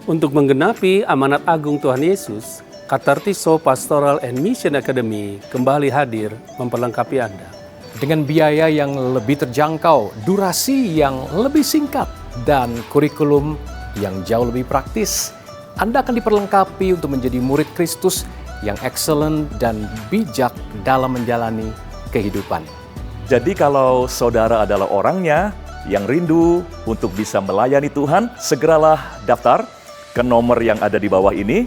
Untuk menggenapi amanat agung Tuhan Yesus, Katartiso Pastoral and Mission Academy kembali hadir memperlengkapi Anda. Dengan biaya yang lebih terjangkau, durasi yang lebih singkat, dan kurikulum yang jauh lebih praktis, Anda akan diperlengkapi untuk menjadi murid Kristus yang excellent dan bijak dalam menjalani kehidupan. Jadi kalau saudara adalah orangnya yang rindu untuk bisa melayani Tuhan, segeralah daftar ke nomor yang ada di bawah ini.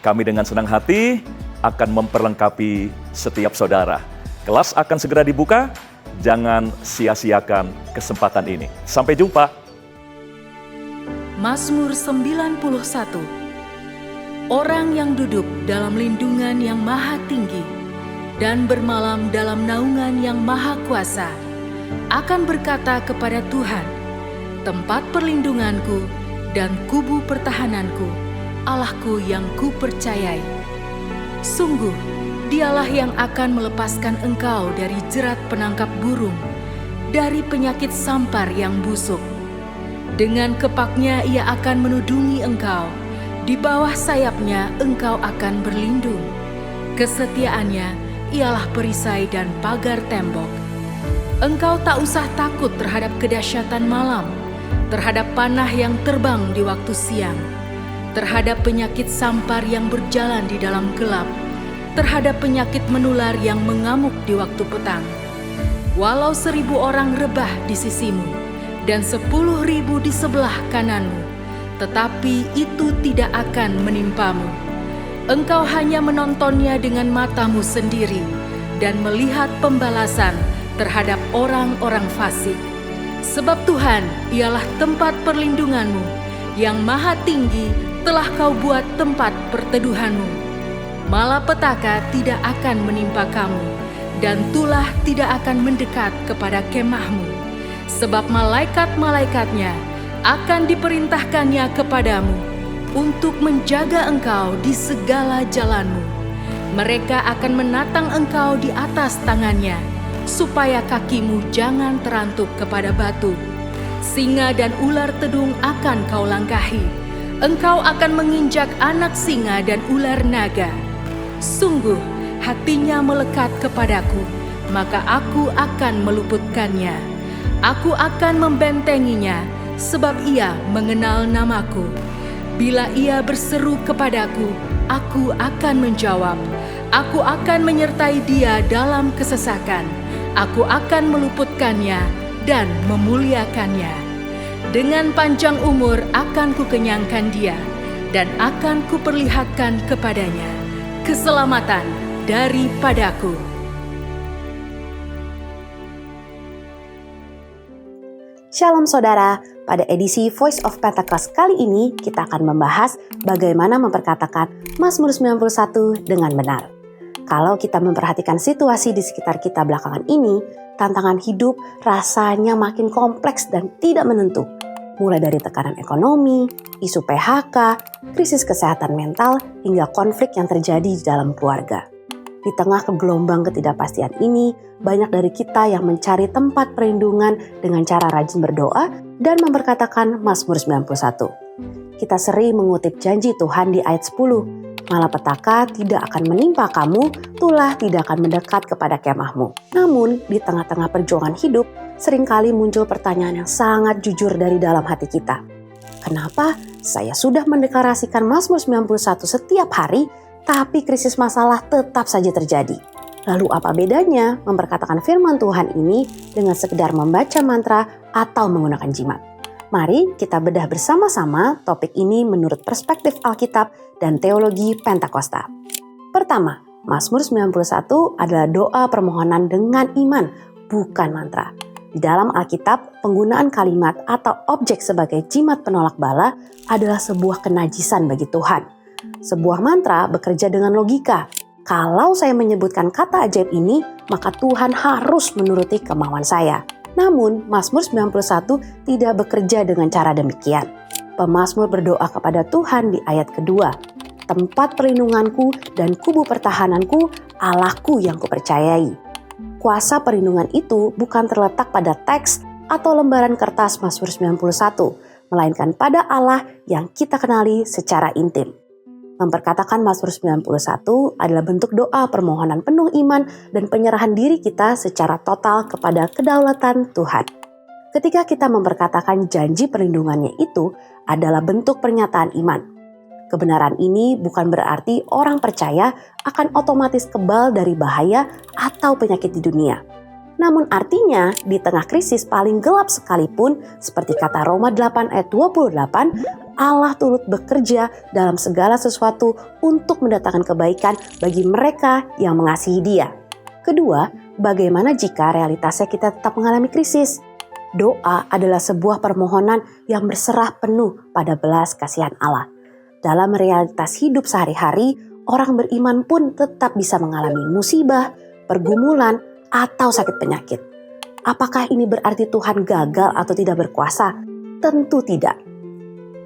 Kami dengan senang hati akan memperlengkapi setiap saudara. Kelas akan segera dibuka, jangan sia-siakan kesempatan ini. Sampai jumpa. Mazmur 91. Orang yang duduk dalam lindungan yang maha tinggi dan bermalam dalam naungan yang maha kuasa akan berkata kepada Tuhan, tempat perlindunganku dan kubu pertahananku, Allahku yang kupercayai. Sungguh, Dialah yang akan melepaskan engkau dari jerat penangkap burung, dari penyakit sampar yang busuk. Dengan kepaknya Ia akan menudungi engkau, di bawah sayapnya engkau akan berlindung. Kesetiaannya ialah perisai dan pagar tembok. Engkau tak usah takut terhadap kedahsyatan malam, terhadap panah yang terbang di waktu siang, terhadap penyakit sampar yang berjalan di dalam gelap, terhadap penyakit menular yang mengamuk di waktu petang. Walau 1.000 orang rebah di sisimu dan 10.000 di sebelah kananmu, tetapi itu tidak akan menimpamu. Engkau hanya menontonnya dengan matamu sendiri dan melihat pembalasan terhadap orang-orang fasik. Sebab Tuhan ialah tempat perlindunganmu, yang maha tinggi telah kau buat tempat perteduhanmu. Malapetaka tidak akan menimpa kamu, dan tulah tidak akan mendekat kepada kemahmu. Sebab malaikat-malaikatnya akan diperintahkannya kepadamu untuk menjaga engkau di segala jalanmu. Mereka akan menatang engkau di atas tangannya, supaya kakimu jangan terantuk kepada batu. Singa dan ular tedung akan kau langkahi. Engkau akan menginjak anak singa dan ular naga. Sungguh, hatinya melekat kepadaku, maka aku akan meluputkannya. Aku akan membentenginya, sebab ia mengenal namaku. Bila ia berseru kepadaku, aku akan menjawab. Aku akan menyertai dia dalam kesesakan. Aku akan meluputkannya dan memuliakannya. Dengan panjang umur akan kukenyangkan dia, dan akan kuperlihatkan kepadanya keselamatan daripadaku. Shalom saudara, pada edisi Voice of Pentecost kali ini kita akan membahas bagaimana memperkatakan Mazmur 91 dengan benar. Kalau kita memperhatikan situasi di sekitar kita belakangan ini, tantangan hidup rasanya makin kompleks dan tidak menentu. Mulai dari tekanan ekonomi, isu PHK, krisis kesehatan mental, hingga konflik yang terjadi di dalam keluarga. Di tengah gelombang ketidakpastian ini, banyak dari kita yang mencari tempat perlindungan dengan cara rajin berdoa dan memperkatakan Mazmur 91. Kita sering mengutip janji Tuhan di ayat 10, malapetaka tidak akan menimpa kamu, tulah tidak akan mendekat kepada kemahmu. Namun, di tengah-tengah perjuangan hidup, seringkali muncul pertanyaan yang sangat jujur dari dalam hati kita. Kenapa saya sudah mendeklarasikan Mazmur 91 setiap hari, tapi krisis masalah tetap saja terjadi? Lalu apa bedanya memperkatakan firman Tuhan ini dengan sekedar membaca mantra atau menggunakan jimat? Mari kita bedah bersama-sama topik ini menurut perspektif Alkitab dan teologi Pentakosta. Pertama, Mazmur 91 adalah doa permohonan dengan iman, bukan mantra. Di dalam Alkitab, penggunaan kalimat atau objek sebagai jimat penolak bala adalah sebuah kenajisan bagi Tuhan. Sebuah mantra bekerja dengan logika. Kalau saya menyebutkan kata ajaib ini, maka Tuhan harus menuruti kemauan saya. Namun, Mazmur 91 tidak bekerja dengan cara demikian. Pemazmur berdoa kepada Tuhan di ayat kedua. Tempat perlindunganku dan kubu pertahananku, Allahku yang kupercayai. Kuasa perlindungan itu bukan terletak pada teks atau lembaran kertas Mazmur 91, melainkan pada Allah yang kita kenali secara intim. Memperkatakan Mazmur 91 adalah bentuk doa permohonan penuh iman dan penyerahan diri kita secara total kepada kedaulatan Tuhan. Ketika kita memperkatakan janji perlindungannya itu adalah bentuk pernyataan iman. Kebenaran ini bukan berarti orang percaya akan otomatis kebal dari bahaya atau penyakit di dunia. Namun artinya di tengah krisis paling gelap sekalipun, seperti kata Roma 8 ayat 28, Allah turut bekerja dalam segala sesuatu untuk mendatangkan kebaikan bagi mereka yang mengasihi Dia. Kedua, bagaimana jika realitasnya kita tetap mengalami krisis? Doa adalah sebuah permohonan yang berserah penuh pada belas kasihan Allah. Dalam realitas hidup sehari-hari, orang beriman pun tetap bisa mengalami musibah, pergumulan, atau sakit penyakit. Apakah ini berarti Tuhan gagal atau tidak berkuasa? Tentu tidak.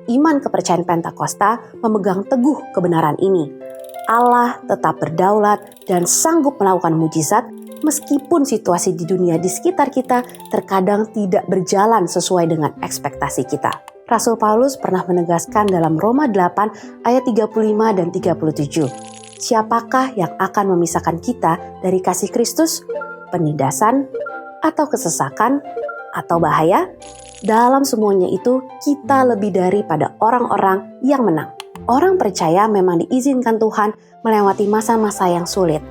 Iman kepercayaan Pentakosta memegang teguh kebenaran ini. Allah tetap berdaulat dan sanggup melakukan mujizat meskipun situasi di dunia di sekitar kita terkadang tidak berjalan sesuai dengan ekspektasi kita. Rasul Paulus pernah menegaskan dalam Roma 8 ayat 35 dan 37. Siapakah yang akan memisahkan kita dari kasih Kristus? Penindasan, atau kesesakan, atau bahaya? Dalam semuanya itu, kita lebih daripada orang-orang yang menang. Orang percaya memang diizinkan Tuhan melewati masa-masa yang sulit.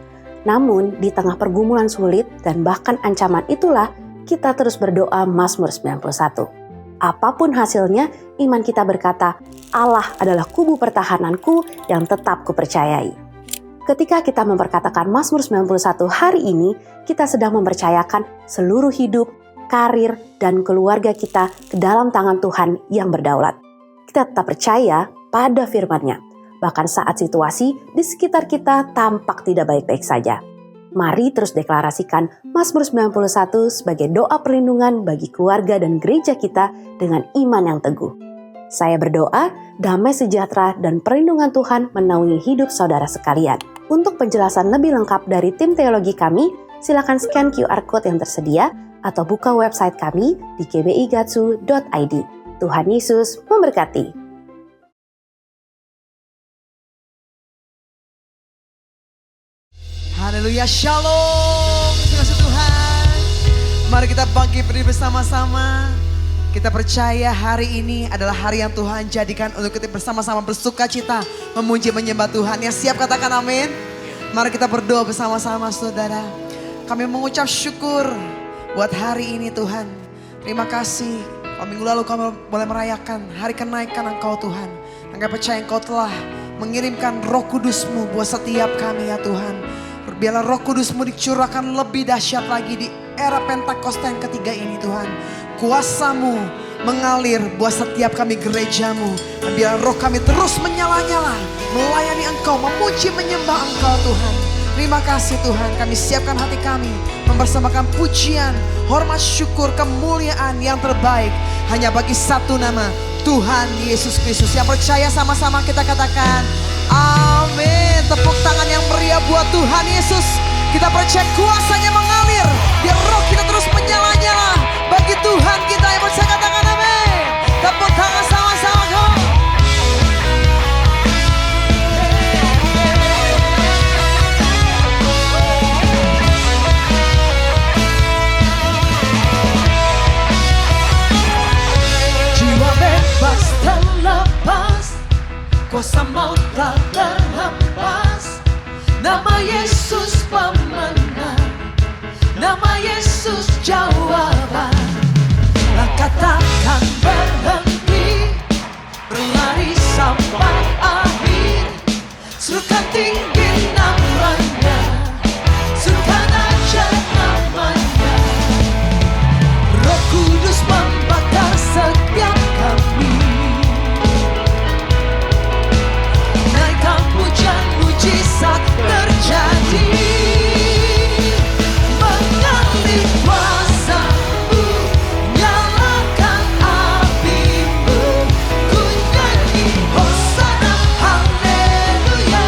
Namun, di tengah pergumulan sulit dan bahkan ancaman itulah, kita terus berdoa Mazmur 91. Apapun hasilnya, iman kita berkata, Allah adalah kubu pertahananku yang tetap kupercayai. Ketika kita memperkatakan Mazmur 91 hari ini, kita sedang mempercayakan seluruh hidup, karir, dan keluarga kita ke dalam tangan Tuhan yang berdaulat. Kita tetap percaya pada firman-Nya, bahkan saat situasi di sekitar kita tampak tidak baik-baik saja. Mari terus deklarasikan Mazmur 91 sebagai doa perlindungan bagi keluarga dan gereja kita dengan iman yang teguh. Saya berdoa, damai sejahtera dan perlindungan Tuhan menaungi hidup saudara sekalian. Untuk penjelasan lebih lengkap dari tim teologi kami, silakan scan QR Code yang tersedia atau buka website kami di gbigatsu.id. Tuhan Yesus memberkati. Haleluya, shalom, kasih Tuhan. Mari kita bangkit berdiri bersama-sama. Kita percaya hari ini adalah hari yang Tuhan jadikan untuk kita bersama-sama bersuka cita, memuji menyembah Tuhan. Yang siap katakan amin. Mari kita berdoa bersama-sama saudara. Kami mengucap syukur buat hari ini Tuhan. Terima kasih. Minggu lalu kami boleh merayakan hari kenaikan Engkau Tuhan. Kami percaya Engkau telah mengirimkan Roh Kudus-Mu buat setiap kami ya Tuhan. Biarlah Roh Kudus-Mu dicurahkan lebih dahsyat lagi di era Pentakosta yang ketiga ini Tuhan. Kuasa-Mu mengalir buat setiap kami gereja-Mu. Dan biar roh kami terus menyala-nyala, melayani Engkau, memuji menyembah Engkau Tuhan. Terima kasih Tuhan, kami siapkan hati kami mempersembahkan pujian, hormat, syukur, kemuliaan yang terbaik hanya bagi satu nama, Tuhan Yesus Kristus. Yang percaya sama-sama kita katakan amin. Tepuk tangan yang meriah buat Tuhan Yesus. Kita percaya kuasa-Nya mengalir, biar roh kita terus menyala-nyala bagi Tuhan kita. Yang percaya katakan amin. Tepuk tangan sama-sama kau. Jiwa bebas terlepas, kuasa maut tak terhempas. Nama Yesus pemenang, nama Yesus jawaban. Langkah takkan berhenti, berlari sampai akhir. Serukan tinggi namanya, serukan aja namanya. Roh Kudus membakar setiap kami. Naikkan pujian mujizat terjadi. Mengalir kuasa-Mu, nyalakan api-Mu. Ku nyanyi Hosana, haleluya.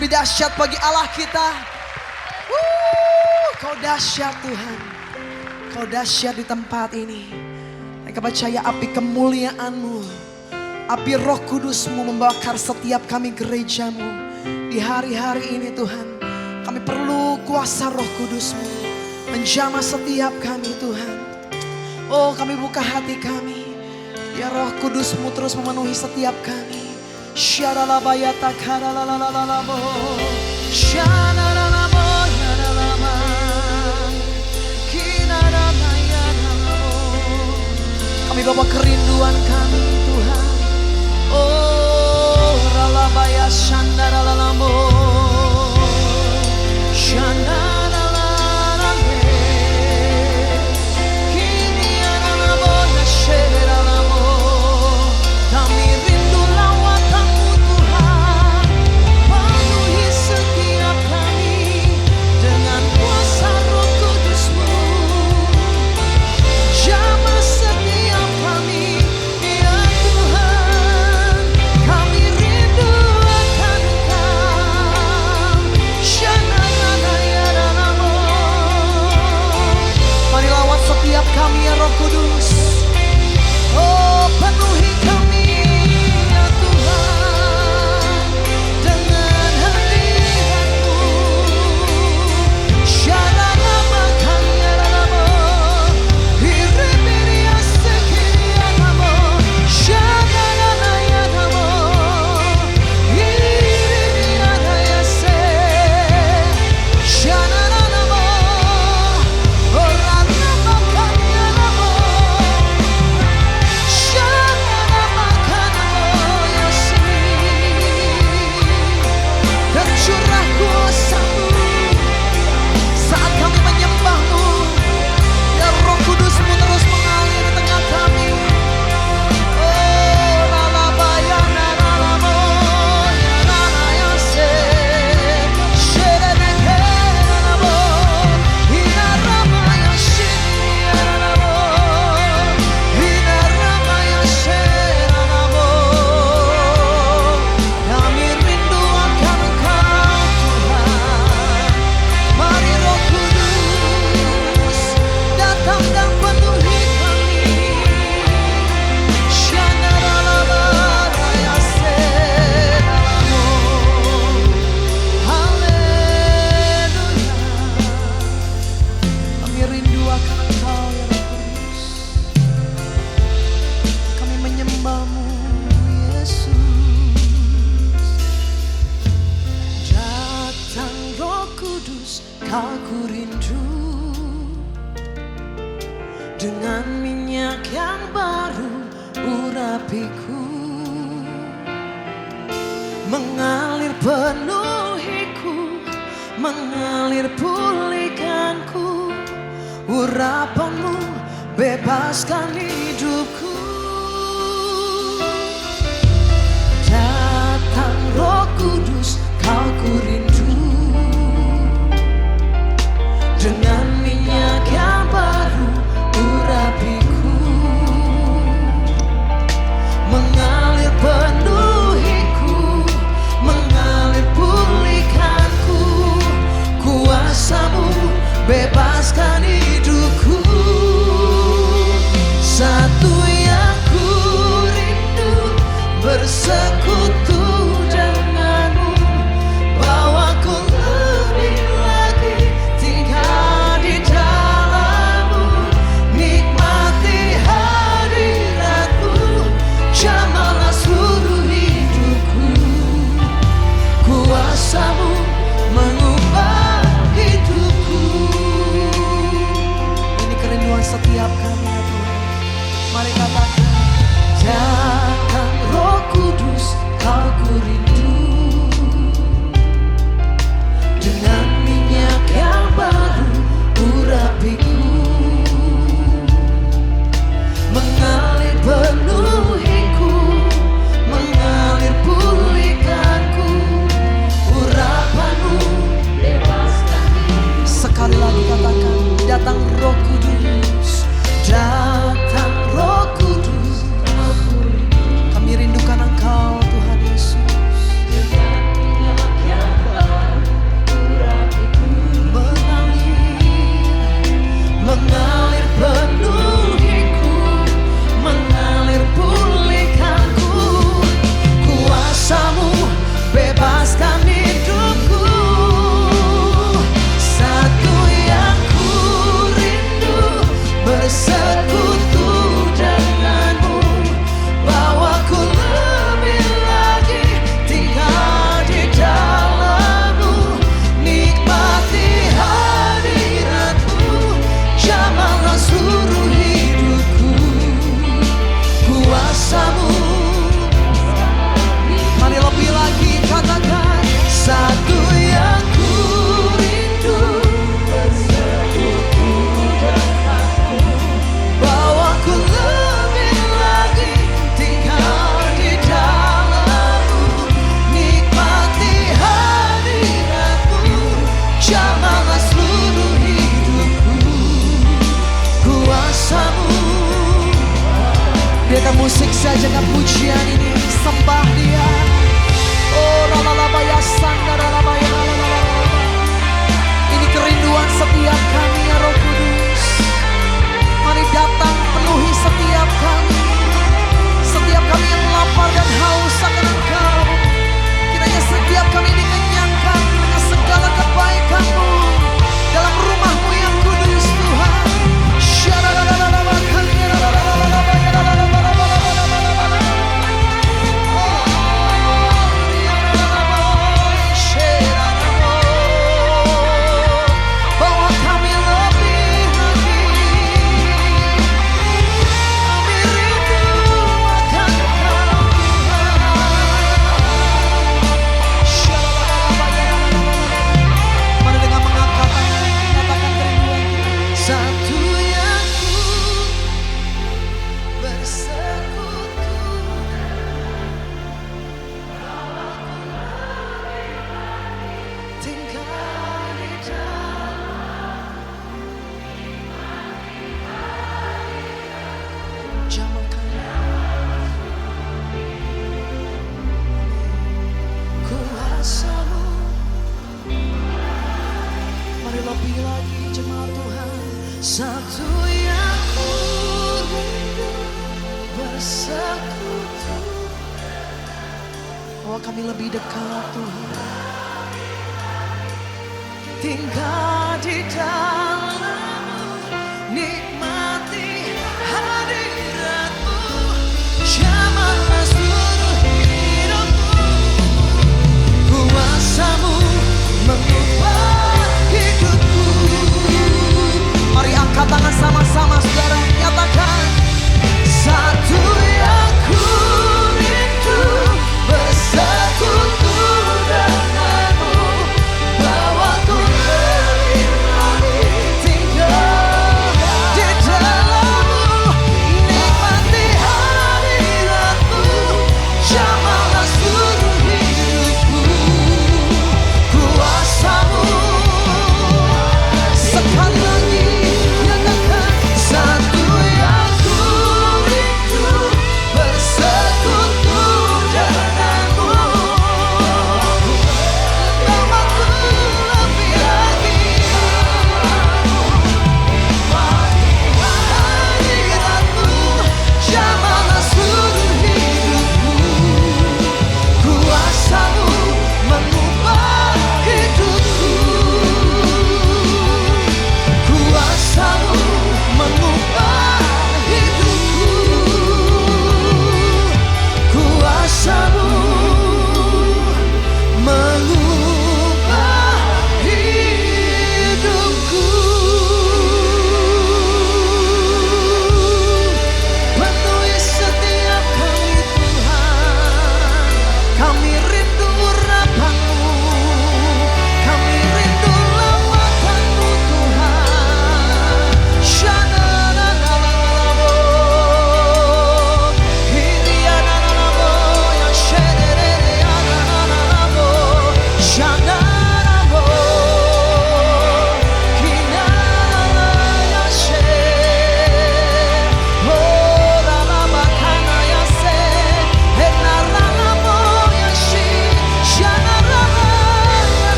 lebih dahsyat bagi Allah kita. Kau dahsyat Tuhan. Kau dahsyat di tempat ini. Mereka percaya api kemuliaan-Mu, api Roh Kudus-Mu membakar setiap kami gereja-Mu. Di hari-hari ini Tuhan, kami perlu kuasa Roh Kudus-Mu menjamah setiap kami Tuhan. Oh, kami buka hati kami. Ya Roh Kudus-Mu terus memenuhi setiap kami. Syaralabayata karalalalabo. Syanaralabo yaralama. Kinaramayaralabo. Kami bawa kerinduan kami Tuhan. Oh, ralabaya syanaralalabo. Syanaralalame. Kiniaralabo yasyeralamo. Kami rindu lawatan-Mu Tuhan. Penuhi setiap kami dengan kuasa Roh Kudus-Mu. Jamah setiap kami, ya Tuhan. Kami rindu akan Engkau. Syananayaramo. Mari lawat setiap kami ya Roh Kudus. Oh, penuhi kami ya Tuhan dengan hadirat-Mu. Syalalamakanyalalamo. Hiribiriasekirianamo. Syalalalayanamo. Hiribirianayase. Syalalamo. Oranamakanyalalamo. Tercurah kuasa-Mu saat kami menyembah-Mu. Ya Roh Kudus-Mu terus mengalir di tengah kami. Oh, lalabayana lalamo, ya lalayase. Syereneke lalamo, hinaramaya shini lalamo. Hinaramaya syeranamo. Kami rindu akan Engkau Tuhan. Mari Roh Kudus datang dan penuhi kami. Syanaralabarayase lalamo. Haleluya. Kami rindu akan Engkau ya Roh Kudus. Kami menyembah-Mu Yesus. Datang Roh Kudus, Kau ku rindu. Dengan minyak yang baru urapiku. Mengalir penuhiku, mengalir pulihkanku. Urapan-Mu bebaskan hidupku. Datang Roh Kudus, Kau ku rindu. Dengan minyak yang baru urapiku. Mengalir penuhiku, mengalir pulihkanku. Kuasa-Mu bebaskan hidupku. Satu yang ku rindu, bersekutu denganmu. Bawaku lebih lagi tinggal di dalam-Mu. Nikmati hadirat-Mu, jamahlah seluruh hidupku. Kuasa-Mu mengubah hidupku. Ini kerinduan setiap kami ya Tuhan. Mari katakan. Datang Roh Kudus, Kau ku rindu. Dengan minyak yang baru urapiku. Mengalir penuhiku, mengalir pulihkanku. Urapan-Mu bebaskan. Sekali lagi katakan, datang Roh Kudus. berikan musik saja dengan pujian ini, sembah Dia. Oh, lalalabaya sandaralabaya lalalabaya. Ini kerinduan setiap kami ya Roh Kudus. Mari datang penuhi setiap kami. Setiap kami yang lapar dan haus akan Engkau. Kiranya setiap kami dikenyangkan dengan segala kebaikan-Mu dalam rumah-Mu yang kudus Tuhan. Bawa kami lebih lagi. Kami rindu akan Engkau Tuhan. Mari dengan mengangkat tangan menyatakan kerinduan kita. Satunya ku bersekutu, tinggal di dalam jamakan kuasa-Mu. Mari lebih lagi jemaat Tuhan. Satu yang ku rindu bersekutu. Oh, kami lebih dekat Tuhan. Tinggal di dalam-Mu, nikmati hadirat-Mu, jamahlah seluruh hidupku. Kuasa-Mu mengubah hidupku. Mari angkat tangan sama-sama saudara, nyatakan. Satu yang ku rindu bersekutu denganmu, bawa ku lebih lagi, tinggal di dalam-Mu, nikmati hadirat-Mu, jamahlah seluruh hidupku. Kuasa-Mu sekali lagi nyatakan.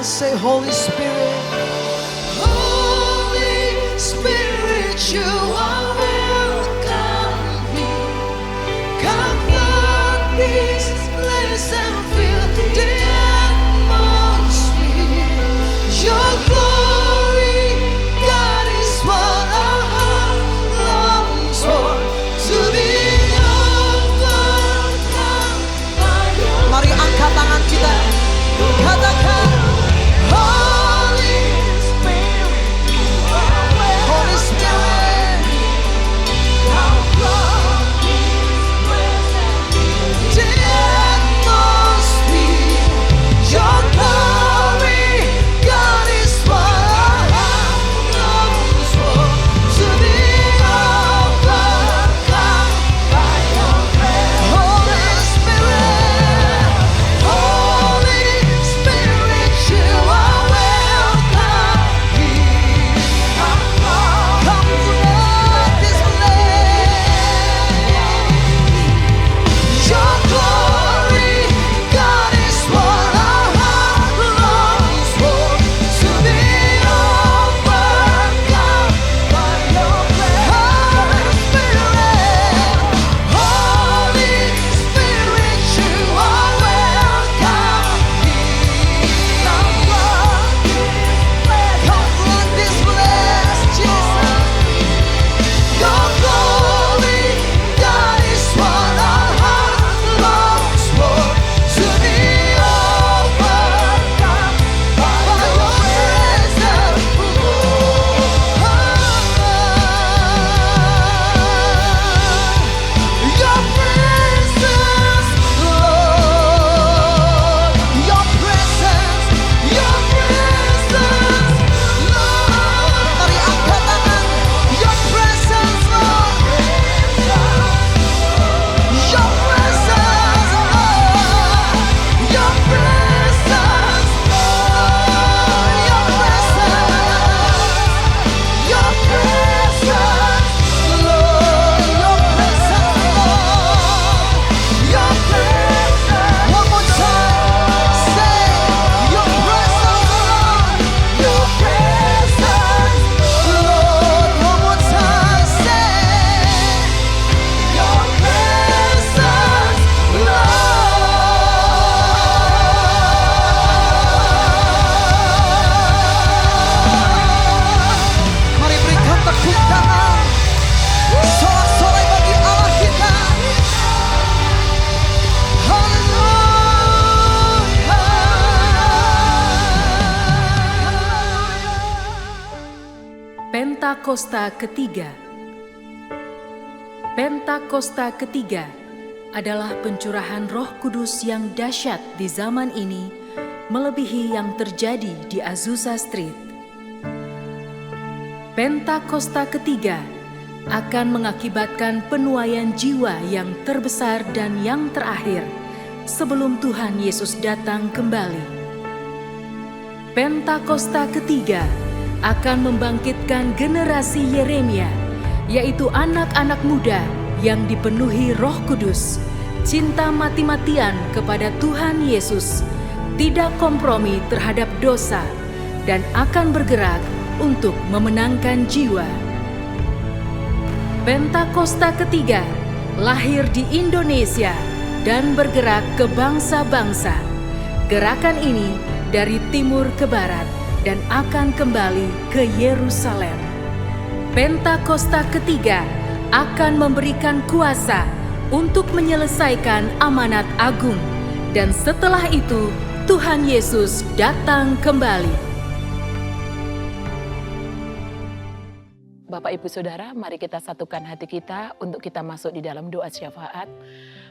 Say Holy Spirit. Holy Spirit, you are welcome here. Come flood this place and fill the atmosphere. Your glory, God, is what our heart longs for. To be overcome by your. Mari angkat tangan kita, katakan. Holy Spirit, Holy Spirit, come flood the atmosphere. Your glory, God, is what our heart longs for. To be overcome by your grace. Holy Spirit, Holy Spirit, you are welcome here. Come flood this place. Your glory, God, is what our heart longs for. To be overcome by your grace. Holy Spirit, you are welcome here. Come flood this place, Jesus. Your glory, God, is what our heart longs for. To be overcome by your presence, your presence, Lord. Your presence, Lord. Mari angkat tangan. Your presence, Lord. Your presence, Lord. Your presence, Lord. Your presence, your presence, Lord. Your presence, Lord. Your presence. One more time, say your presence, Lord. Your presence, Lord. One more time, say your presence, Lord. Mari berikan tepuk tangan, sorak-sorai bagi Allah kita. Haleluya. Pentakosta ketiga. Pentakosta ketiga adalah pencurahan Roh Kudus yang dahsyat di zaman ini, melebihi yang terjadi di Azusa Street. Pentakosta ketiga akan mengakibatkan penuaian jiwa yang terbesar dan yang terakhir sebelum Tuhan Yesus datang kembali. Pentakosta ketiga akan membangkitkan generasi Yeremia, yaitu anak-anak muda yang dipenuhi Roh Kudus, cinta mati-matian kepada Tuhan Yesus, tidak kompromi terhadap dosa, dan akan bergerak untuk memenangkan jiwa. Pentakosta ketiga lahir di Indonesia dan bergerak ke bangsa-bangsa. Gerakan ini dari timur ke barat dan akan kembali ke Yerusalem. Pentakosta ketiga akan memberikan kuasa untuk menyelesaikan amanat agung, dan setelah itu Tuhan Yesus datang kembali. Bapak, Ibu, Saudara, mari kita satukan hati kita untuk kita masuk di dalam doa syafaat.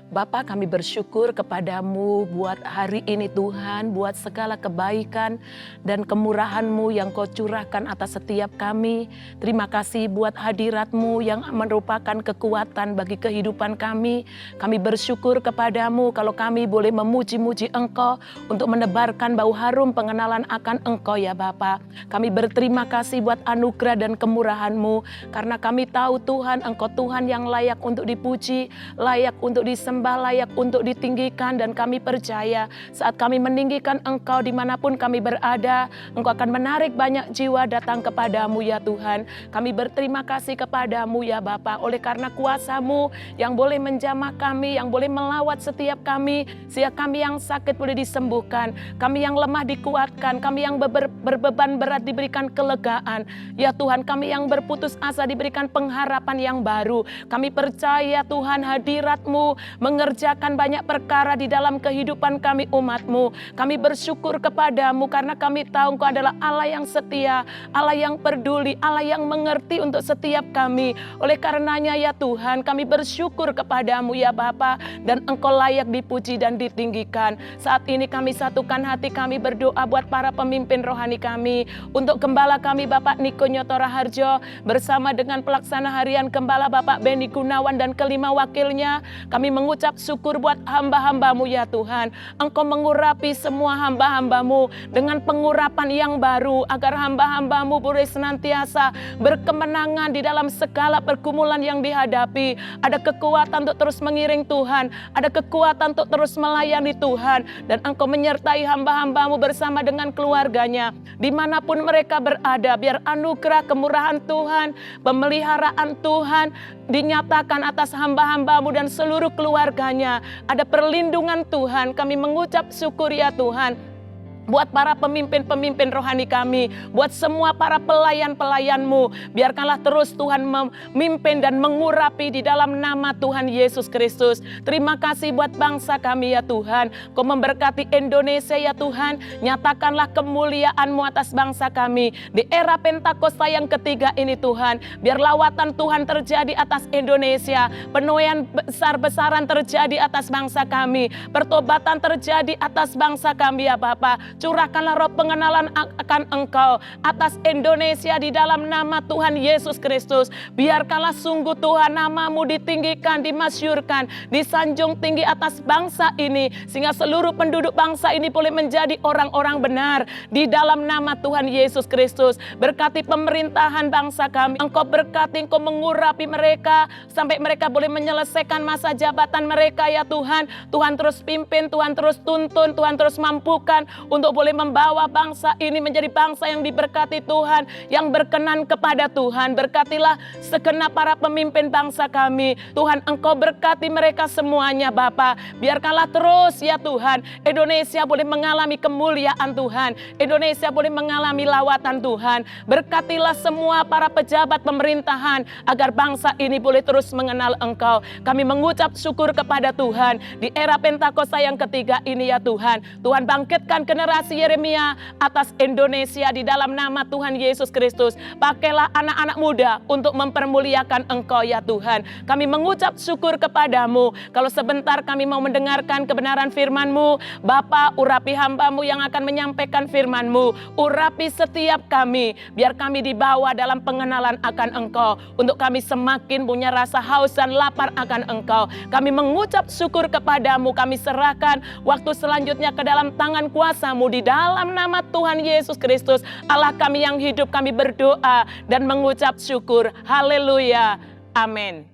Bapa, kami bersyukur kepadamu buat hari ini Tuhan, buat segala kebaikan dan kemurahan-Mu yang Kau curahkan atas setiap kami. Terima kasih buat hadirat-Mu yang merupakan kekuatan bagi kehidupan kami. Kami bersyukur kepadamu kalau kami boleh memuji-muji Engkau untuk menebarkan bau harum pengenalan akan Engkau ya Bapa. Kami berterima kasih buat anugerah dan kemurahan-Mu karena kami tahu Tuhan, Engkau Tuhan yang layak untuk dipuji, layak untuk disembah, disembah, layak untuk ditinggikan. Dan kami percaya saat kami meninggikan Engkau dimanapun kami berada, Engkau akan menarik banyak jiwa datang kepadamu ya Tuhan. Kami berterima kasih kepadamu ya Bapa, oleh karena kuasa-Mu yang boleh menjamah kami, yang boleh melawat setiap kami, sehingga kami yang sakit boleh disembuhkan, kami yang lemah dikuatkan, kami yang berbeban berat diberikan kelegaan. Ya Tuhan, kami yang berputus asa diberikan pengharapan yang baru. Kami percaya Tuhan, hadirat-Mu mengerjakan banyak perkara di dalam kehidupan kami umat-Mu. Kami bersyukur kepadamu karena kami tahu Engkau adalah Allah yang setia, Allah yang peduli, Allah yang mengerti untuk setiap kami. Oleh karenanya ya Tuhan, kami bersyukur kepadamu ya Bapa, dan Engkau layak dipuji dan ditinggikan. Saat ini kami satukan hati kami berdoa buat para pemimpin rohani kami, untuk gembala kami Bapak Niko Nyoto Raharjo, bersama dengan pelaksana harian Gembala Bapak Beni Gunawan dan kelima wakilnya. Kami mengucap syukur buat hamba-hambamu ya Tuhan. Engkau mengurapi semua hamba-hambamu dengan pengurapan yang baru, agar hamba-hambamu boleh senantiasa berkemenangan di dalam segala pergumulan yang dihadapi. Ada kekuatan untuk terus mengiring Tuhan, ada kekuatan untuk terus melayani Tuhan, dan Engkau menyertai hamba-hambamu bersama dengan keluarganya dimanapun mereka berada. Biar anugerah kemurahan Tuhan, pemeliharaan Tuhan dinyatakan atas hamba-hambamu dan seluruh keluarganya. Ada perlindungan Tuhan. Kami mengucap syukur ya Tuhan buat para pemimpin-pemimpin rohani kami, buat semua para pelayan-pelayan-Mu. Biarkanlah terus Tuhan memimpin dan mengurapi di dalam nama Tuhan Yesus Kristus. Terima kasih buat bangsa kami ya Tuhan. Kau memberkati Indonesia ya Tuhan. Nyatakanlah kemuliaan-Mu atas bangsa kami di era Pentakosta yang ketiga ini Tuhan. Biar lawatan Tuhan terjadi atas Indonesia, penuaian besar-besaran terjadi atas bangsa kami, pertobatan terjadi atas bangsa kami ya Bapa. Curahkanlah roh pengenalan akan Engkau atas Indonesia di dalam nama Tuhan Yesus Kristus. Biarkanlah sungguh Tuhan nama-Mu ditinggikan, dimasyurkan, disanjung tinggi atas bangsa ini, sehingga seluruh penduduk bangsa ini boleh menjadi orang-orang benar di dalam nama Tuhan Yesus Kristus. Berkati pemerintahan bangsa kami, Engkau berkati, Engkau mengurapi mereka sampai mereka boleh menyelesaikan masa jabatan mereka ya Tuhan. Tuhan terus pimpin, Tuhan terus tuntun, Tuhan terus mampukan untuk boleh membawa bangsa ini menjadi bangsa yang diberkati Tuhan, yang berkenan kepada Tuhan. Berkatilah segenap para pemimpin bangsa kami. Tuhan, Engkau berkati mereka semuanya Bapa. Biarkanlah terus ya Tuhan, Indonesia boleh mengalami kemuliaan Tuhan. Indonesia boleh mengalami lawatan Tuhan. Berkatilah semua para pejabat pemerintahan, agar bangsa ini boleh terus mengenal Engkau. Kami mengucap syukur kepada Tuhan di era Pentakosta yang ketiga ini ya Tuhan. Tuhan bangkitkan generasi Yeremia atas Indonesia di dalam nama Tuhan Yesus Kristus. Pakailah anak-anak muda untuk mempermuliakan Engkau ya Tuhan. Kami mengucap syukur kepadamu. Kalau sebentar kami mau mendengarkan kebenaran firman-Mu, Bapa, urapi hamba-Mu yang akan menyampaikan firman-Mu. Urapi setiap kami, biar kami dibawa dalam pengenalan akan Engkau, untuk kami semakin punya rasa haus dan lapar akan Engkau. Kami mengucap syukur kepadamu. Kami serahkan waktu selanjutnya ke dalam tangan kuasa-Mu di dalam nama Tuhan Yesus Kristus. Allah kami yang hidup, kami berdoa dan mengucap syukur. Haleluya. Amin.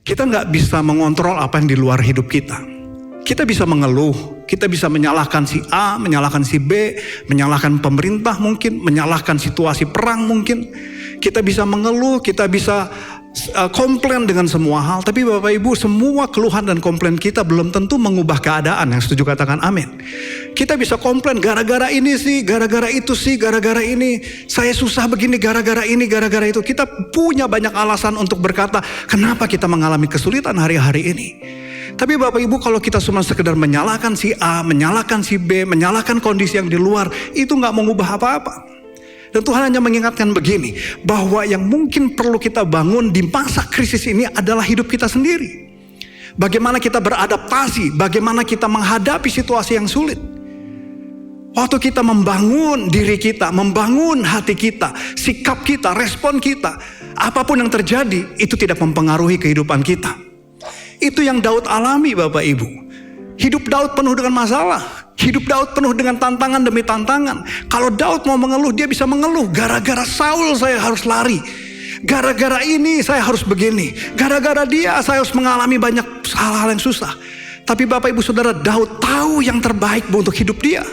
Kita nggak bisa mengontrol apa yang di luar hidup kita. Kita bisa mengeluh, kita bisa menyalahkan si A, menyalahkan si B, menyalahkan pemerintah mungkin, menyalahkan situasi perang mungkin. Kita bisa mengeluh, kita bisa komplain dengan semua hal. Tapi Bapak Ibu, semua keluhan dan komplain kita belum tentu mengubah keadaan. Yang setuju katakan amin. Kita bisa komplain gara-gara ini sih, gara-gara itu sih, gara-gara ini saya susah begini, gara-gara ini, gara-gara itu. Kita punya banyak alasan untuk berkata kenapa kita mengalami kesulitan hari-hari ini. Tapi Bapak Ibu, kalau kita cuma sekedar menyalahkan si A, menyalahkan si B, menyalahkan kondisi yang di luar, itu gak mengubah apa-apa. Dan Tuhan hanya mengingatkan begini, bahwa yang mungkin perlu kita bangun di masa krisis ini adalah hidup kita sendiri. Bagaimana kita beradaptasi, bagaimana kita menghadapi situasi yang sulit. Waktu kita membangun diri kita, membangun hati kita, sikap kita, respon kita, apapun yang terjadi, itu tidak mempengaruhi kehidupan kita. Itu yang Daud alami Bapak Ibu. Hidup Daud penuh dengan masalah. Hidup Daud penuh dengan tantangan demi tantangan. Kalau Daud mau mengeluh, dia bisa mengeluh. Gara-gara Saul saya harus lari. Gara-gara ini saya harus begini. Gara-gara dia saya harus mengalami banyak hal-hal yang susah. Tapi Bapak Ibu Saudara, Daud tahu yang terbaik untuk hidup dia.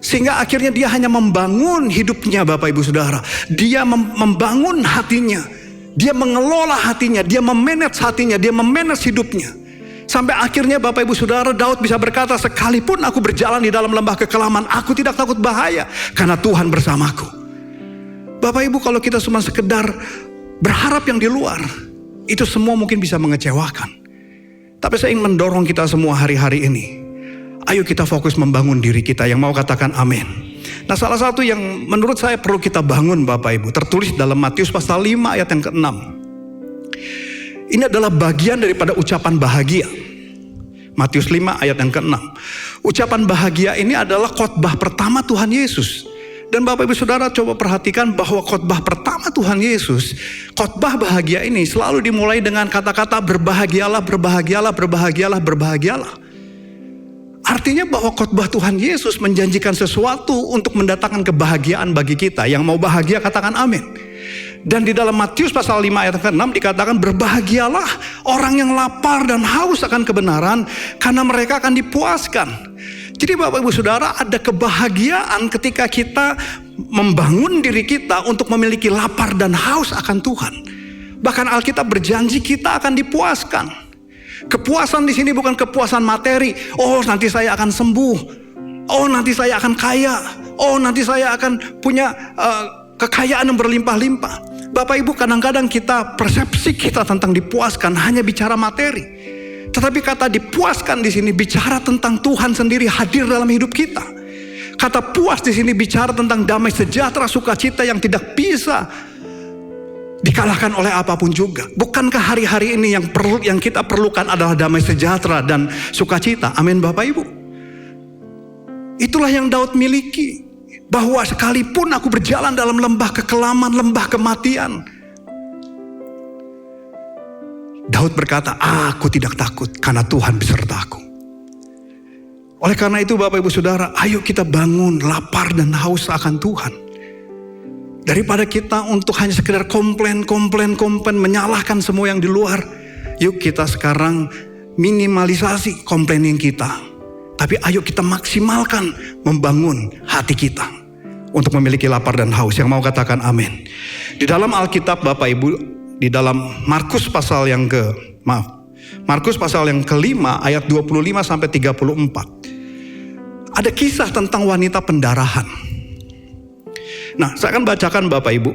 Sehingga akhirnya dia hanya membangun hidupnya Bapak Ibu Saudara. Dia membangun hatinya. Dia mengelola hatinya. Dia memanage hatinya. Dia memanage hidupnya. Sampai akhirnya Bapak Ibu Saudara, Daud bisa berkata, sekalipun aku berjalan di dalam lembah kekelaman, aku tidak takut bahaya, karena Tuhan bersamaku. Bapak Ibu, kalau kita cuma sekedar berharap yang di luar, itu semua mungkin bisa mengecewakan. Tapi saya ingin mendorong kita semua hari-hari ini. Ayo kita fokus membangun diri kita. Yang mau katakan amin. Nah, salah satu yang menurut saya perlu kita bangun Bapak Ibu, tertulis dalam Matius pasal 5 ayat yang ke-6. Ini adalah bagian daripada ucapan bahagia. Matius 5 ayat yang ke-6. Ucapan bahagia ini adalah khotbah pertama Tuhan Yesus. Dan Bapak Ibu Saudara coba perhatikan bahwa khotbah pertama Tuhan Yesus, khotbah bahagia ini selalu dimulai dengan kata-kata berbahagialah, berbahagialah, berbahagialah, berbahagialah. Artinya bahwa khotbah Tuhan Yesus menjanjikan sesuatu untuk mendatangkan kebahagiaan bagi kita. Yang mau bahagia katakan amin. Dan di dalam Matius pasal 5 ayat ke-6 dikatakan, berbahagialah orang yang lapar dan haus akan kebenaran, karena mereka akan dipuaskan. Jadi Bapak Ibu Saudara, ada kebahagiaan ketika kita membangun diri kita untuk memiliki lapar dan haus akan Tuhan. Bahkan Alkitab berjanji kita akan dipuaskan. Kepuasan di sini bukan kepuasan materi. Oh, nanti saya akan sembuh. Oh, nanti saya akan kaya. Oh, nanti saya akan punya kekayaan yang berlimpah-limpah. Bapak Ibu, kadang-kadang persepsi kita tentang dipuaskan hanya bicara materi. Tetapi kata dipuaskan di sini bicara tentang Tuhan sendiri hadir dalam hidup kita. Kata puas di sini bicara tentang damai sejahtera, sukacita yang tidak bisa dikalahkan oleh apapun juga. Bukankah hari-hari ini yang kita perlukan adalah damai sejahtera dan sukacita? Amin Bapak Ibu. Itulah yang Daud miliki. Bahwa sekalipun aku berjalan dalam lembah kekelaman, lembah kematian, Daud berkata, aku tidak takut karena Tuhan besertaku. Oleh karena itu Bapak Ibu Saudara, ayo kita bangun lapar dan haus akan Tuhan. Daripada kita untuk hanya sekedar komplain, menyalahkan semua yang di luar. Yuk kita sekarang minimalisasi complaining kita. Tapi ayo kita maksimalkan membangun hati kita untuk memiliki lapar dan haus. Yang mau katakan amin. Di dalam Alkitab Bapak Ibu, di dalam Markus pasal yang ke-5 ayat 25 sampai 34. Ada kisah tentang wanita pendarahan. Nah, saya akan bacakan Bapak Ibu.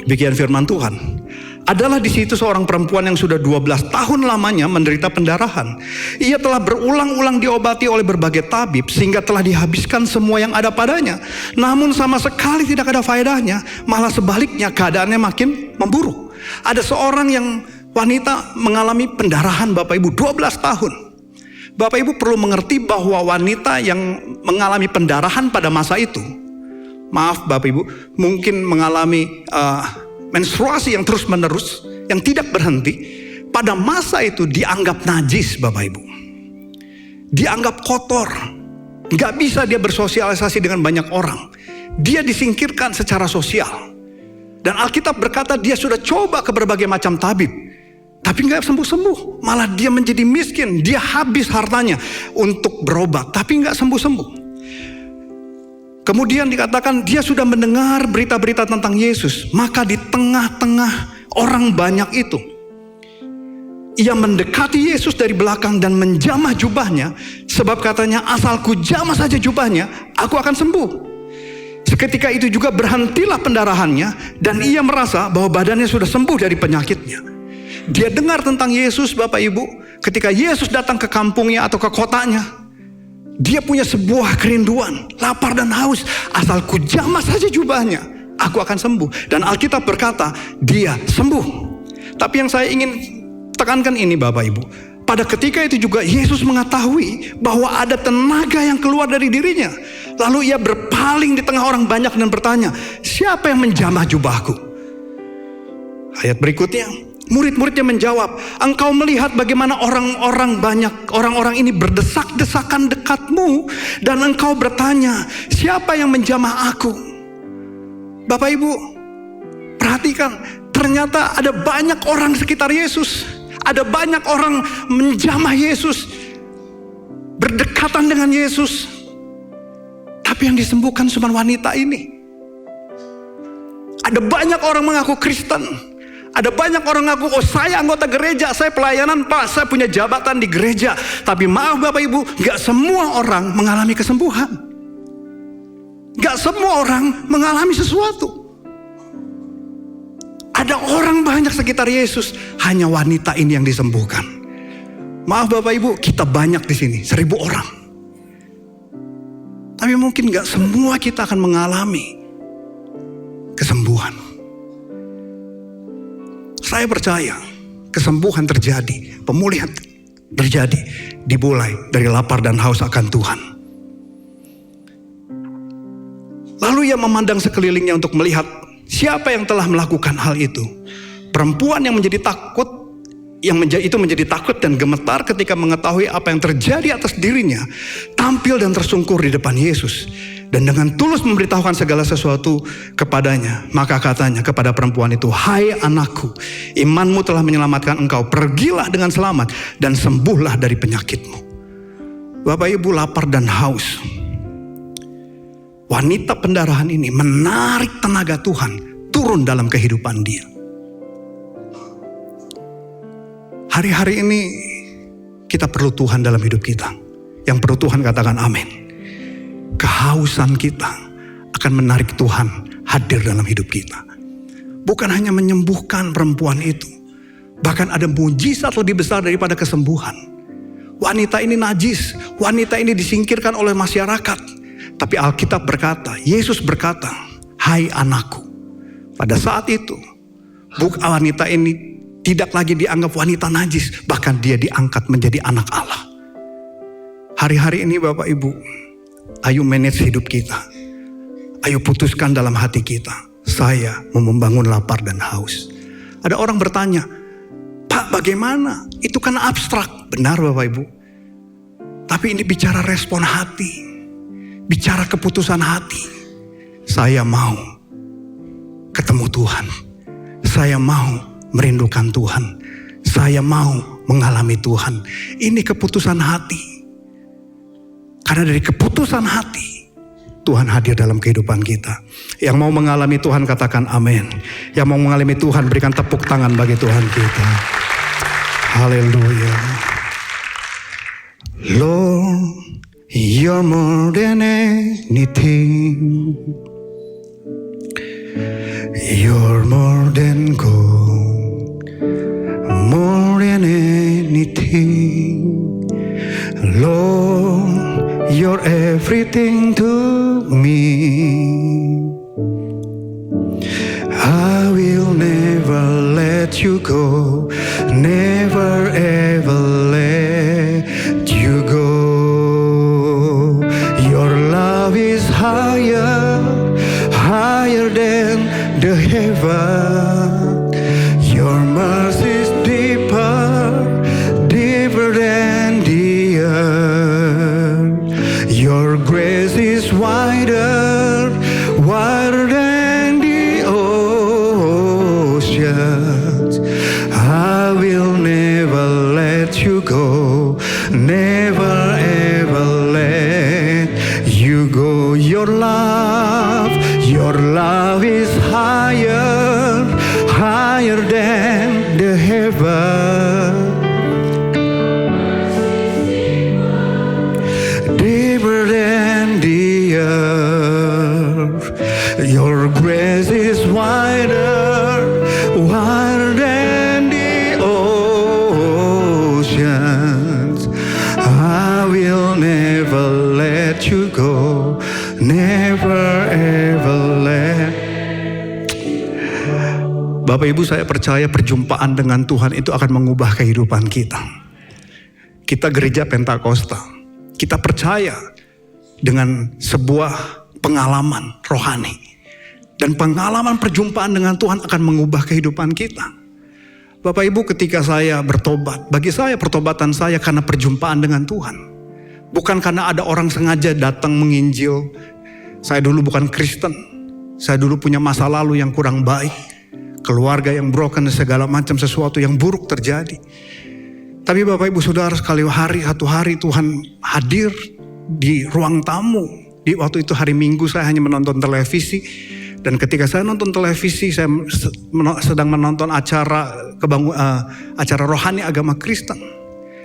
Demikian firman Tuhan. Adalah di situ seorang perempuan yang sudah 12 tahun lamanya menderita pendarahan. Ia telah berulang-ulang diobati oleh berbagai tabib sehingga telah dihabiskan semua yang ada padanya. Namun sama sekali tidak ada faedahnya, malah sebaliknya keadaannya makin memburuk. Ada seorang wanita mengalami pendarahan Bapak Ibu 12 tahun. Bapak Ibu perlu mengerti bahwa wanita yang mengalami pendarahan pada masa itu, maaf Bapak Ibu, mungkin mengalami menstruasi yang terus menerus, yang tidak berhenti. Pada masa itu dianggap najis Bapak Ibu. Dianggap kotor. Gak bisa dia bersosialisasi dengan banyak orang. Dia disingkirkan secara sosial. Dan Alkitab berkata dia sudah coba ke berbagai macam tabib. Tapi gak sembuh-sembuh. Malah dia menjadi miskin. Dia habis hartanya untuk berobat. Tapi gak sembuh-sembuh. Kemudian dikatakan dia sudah mendengar berita-berita tentang Yesus. Maka di tengah-tengah orang banyak itu, ia mendekati Yesus dari belakang dan menjamah jubahnya. Sebab katanya, asalku jamah saja jubahnya, aku akan sembuh. Seketika itu juga berhentilah pendarahannya. Dan ia merasa bahwa badannya sudah sembuh dari penyakitnya. Dia dengar tentang Yesus Bapak Ibu. Ketika Yesus datang ke kampungnya atau ke kotanya, dia punya sebuah kerinduan, lapar dan haus. Asalku jamah saja jubahnya, aku akan sembuh. Dan Alkitab berkata, dia sembuh. Tapi yang saya ingin tekankan ini Bapak Ibu. Pada ketika itu juga Yesus mengetahui bahwa ada tenaga yang keluar dari dirinya. Lalu ia berpaling di tengah orang banyak dan bertanya, siapa yang menjamah jubahku? Ayat berikutnya, murid-muridnya menjawab, engkau melihat bagaimana orang-orang ini berdesak-desakan dekatmu, dan engkau bertanya, siapa yang menjamah aku? Bapak Ibu, perhatikan, ternyata ada banyak orang sekitar Yesus. Ada banyak orang menjamah Yesus. berdekatan dengan Yesus. Tapi yang disembuhkan cuma wanita ini. Ada banyak orang mengaku Kristen. Ada banyak orang ngaku, oh saya anggota gereja, saya pelayanan Pak, saya punya jabatan di gereja. Tapi maaf Bapak Ibu, gak semua orang mengalami kesembuhan. Gak semua orang mengalami sesuatu. Ada orang banyak sekitar Yesus, hanya wanita ini yang disembuhkan. Maaf Bapak Ibu, kita banyak di sini, 1000 orang. Tapi mungkin gak semua kita akan mengalami kesembuhan. Saya percaya kesembuhan terjadi, pemulihan terjadi, dimulai dari lapar dan haus akan Tuhan. Lalu ia memandang sekelilingnya untuk melihat siapa yang telah melakukan hal itu. Perempuan yang menjadi takut, itu menjadi takut dan gemetar ketika mengetahui apa yang terjadi atas dirinya, tampil dan tersungkur di depan Yesus. Dan dengan tulus memberitahukan segala sesuatu kepadanya. Maka katanya kepada perempuan itu, hai anakku, imanmu telah menyelamatkan engkau. Pergilah dengan selamat dan sembuhlah dari penyakitmu. Bapak Ibu, lapar dan haus. Wanita pendarahan ini menarik tenaga Tuhan turun dalam kehidupan dia. Hari-hari ini kita perlu Tuhan dalam hidup kita. Yang perlu Tuhan katakan amin. Kehausan kita akan menarik Tuhan hadir dalam hidup kita. Bukan hanya menyembuhkan perempuan itu, bahkan ada mujizat lebih besar daripada kesembuhan. Wanita ini najis, wanita ini disingkirkan oleh masyarakat. Tapi Alkitab berkata, Yesus berkata, hai anakku. Pada saat itu, wanita ini tidak lagi dianggap wanita najis, bahkan dia diangkat menjadi anak Allah. Hari-hari ini Bapak Ibu, ayo manage hidup kita. Ayo putuskan dalam hati kita, saya mau membangun lapar dan haus. Ada orang bertanya, Pak bagaimana? Itu kan abstrak. Benar Bapak Ibu. Tapi ini bicara respon hati. Bicara keputusan hati. Saya mau ketemu Tuhan. Saya mau merindukan Tuhan. Saya mau mengalami Tuhan. Ini keputusan hati. Karena dari keputusan hati, Tuhan hadir dalam kehidupan kita. Yang mau mengalami Tuhan katakan amin. Yang mau mengalami Tuhan berikan tepuk tangan bagi Tuhan kita. Haleluya. Lord, you're more than anything. You're more than gold, more than anything. Lord, you're everything to me. I will never let you go, never ever let you go. Your love is higher, higher than the heaven. Your mercy is deeper, deeper than the earth. Your grace is wider, wider than the oceans. I will never let you go, never ever let you go. Your love is higher, higher than the heaven. Deeper than the earth. Your grace is wider, wider than the oceans. I will never let you go, never ever let. Bapak Ibu, saya percaya perjumpaan dengan Tuhan itu akan mengubah kehidupan kita. Kita gereja Pentakosta, kita percaya dengan sebuah pengalaman rohani. Dan pengalaman perjumpaan dengan Tuhan akan mengubah kehidupan kita. Bapak Ibu, ketika saya bertobat, bagi saya pertobatan saya karena perjumpaan dengan Tuhan. Bukan karena ada orang sengaja datang menginjil. Saya dulu bukan Kristen. Saya dulu punya masa lalu yang kurang baik. Keluarga yang broken, segala macam sesuatu yang buruk terjadi. Tapi Bapak Ibu Saudara, satu hari Tuhan hadir di ruang tamu. Di waktu itu hari Minggu saya hanya menonton televisi. Dan ketika saya nonton televisi, saya sedang menonton acara rohani agama Kristen.